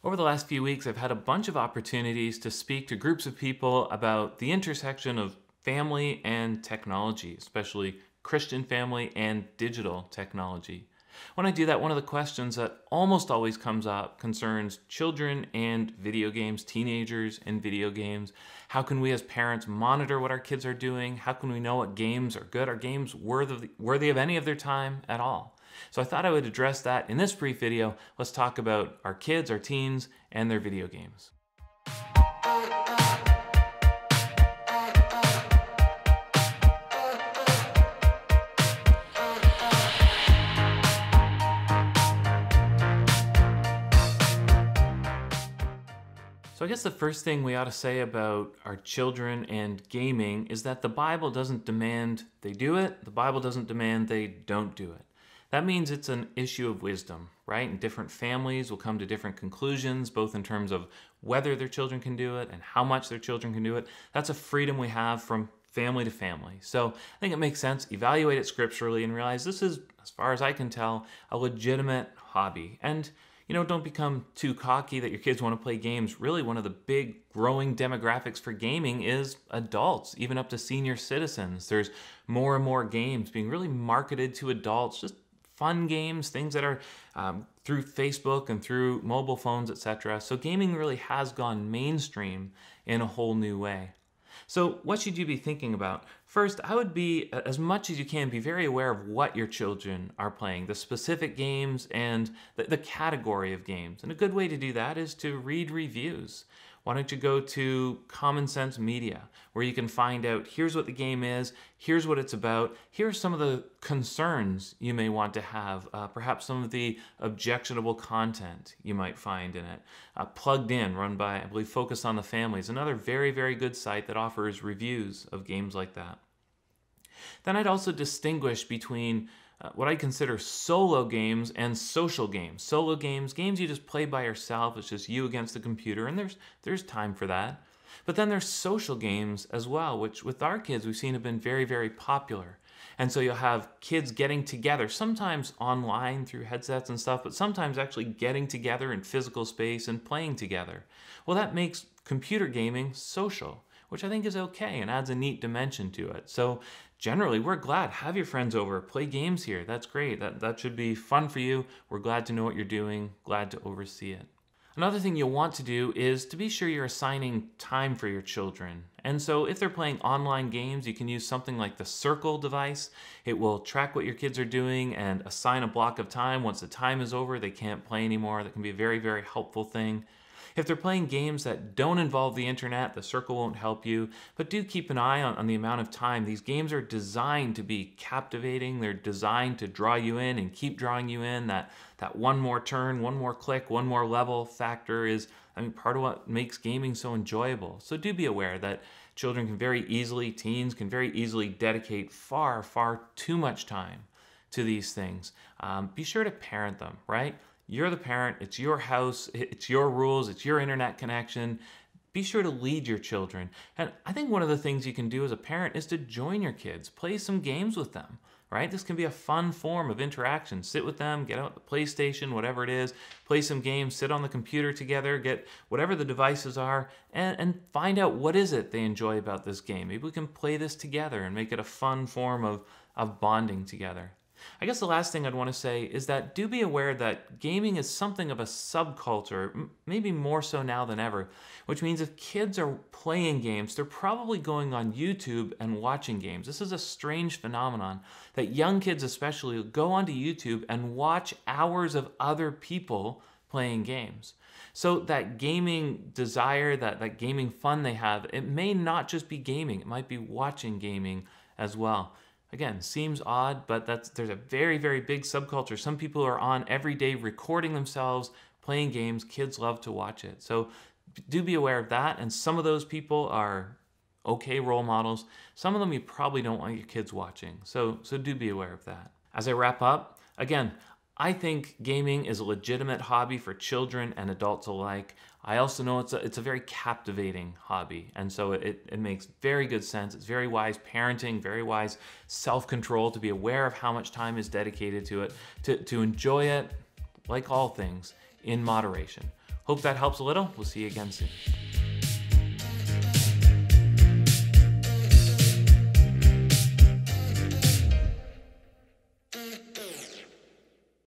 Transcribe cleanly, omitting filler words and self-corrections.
Over the last few weeks, I've had a bunch of opportunities to speak to groups of people about the intersection of family and technology, especially Christian family and digital technology. When I do that, one of the questions that almost always comes up concerns children and video games, teenagers and video games. How can we as parents monitor what our kids are doing? How can we know what games are good? Are games worthy of any of their time at all? So I thought I would address that in this brief video. Let's talk about our kids, our teens, and their video games. So I guess the first thing we ought to say about our children and gaming is that the Bible doesn't demand they do it. The Bible doesn't demand they don't do it. That means it's an issue of wisdom, right? And different families will come to different conclusions, both in terms of whether their children can do it and how much their children can do it. That's a freedom we have from family to family. So I think it makes sense, evaluate it scripturally and realize this is, as far as I can tell, a legitimate hobby. And don't become too cocky that your kids want to play games. Really, one of the big growing demographics for gaming is adults, even up to senior citizens. There's more and more games being really marketed to adults, just fun games, things that are through Facebook and through mobile phones, etc. So gaming really has gone mainstream in a whole new way. So what should you be thinking about? First, I would be, as much as you can, be very aware of what your children are playing, the specific games and the category of games. And a good way to do that is to read reviews. Why don't you go to Common Sense Media, where you can find out, here's what the game is, here's what it's about, here's some of the concerns you may want to have, perhaps some of the objectionable content you might find in it. Plugged In, run by, I believe, Focus on the Family, is another very, very good site that offers reviews of games like that. Then I'd also distinguish between what I consider solo games and social games. Solo games, games you just play by yourself, it's just you against the computer, and there's time for that. But then there's social games as well, which with our kids we've seen have been very, very popular. And so you'll have kids getting together, sometimes online through headsets and stuff, but sometimes actually getting together in physical space and playing together. Well, that makes computer gaming social, which I think is okay and adds a neat dimension to it. So generally, we're glad. Have your friends over, play games here. That's great. That should be fun for you. We're glad to know what you're doing, glad to oversee it. Another thing you'll want to do is to be sure you're assigning time for your children. And so if they're playing online games, you can use something like the Circle device. It will track what your kids are doing and assign a block of time. Once the time is over, they can't play anymore. That can be a very, very helpful thing. If they're playing games that don't involve the internet, the Circle won't help you, but do keep an eye on the amount of time. These games are designed to be captivating. They're designed to draw you in and keep drawing you in. That one more turn, one more click, one more level factor is, part of what makes gaming so enjoyable. So do be aware that children can very easily, teens can very easily dedicate far, far too much time to these things. Be sure to parent them, right? You're the parent, it's your house, it's your rules, it's your internet connection. Be sure to lead your children. And I think one of the things you can do as a parent is to join your kids, play some games with them, right? This can be a fun form of interaction. Sit with them, get out the PlayStation, whatever it is, play some games, sit on the computer together, get whatever the devices are, and find out what is it they enjoy about this game. Maybe we can play this together and make it a fun form of bonding together. I guess the last thing I'd want to say is that do be aware that gaming is something of a subculture, maybe more so now than ever, which means if kids are playing games, they're probably going on YouTube and watching games. This is a strange phenomenon that young kids especially go onto YouTube and watch hours of other people playing games. So that gaming desire, that gaming fun they have, it may not just be gaming, it might be watching gaming as well. Again, seems odd, but there's a very, very big subculture. Some people are on every day recording themselves, playing games. Kids love to watch it. So do be aware of that. And some of those people are okay role models. Some of them you probably don't want your kids watching. So do be aware of that. As I wrap up, again, I think gaming is a legitimate hobby for children and adults alike. I also know it's a very captivating hobby, and so it makes very good sense. It's very wise parenting, very wise self-control to be aware of how much time is dedicated to it, to enjoy it, like all things, in moderation. Hope that helps a little. We'll see you again soon.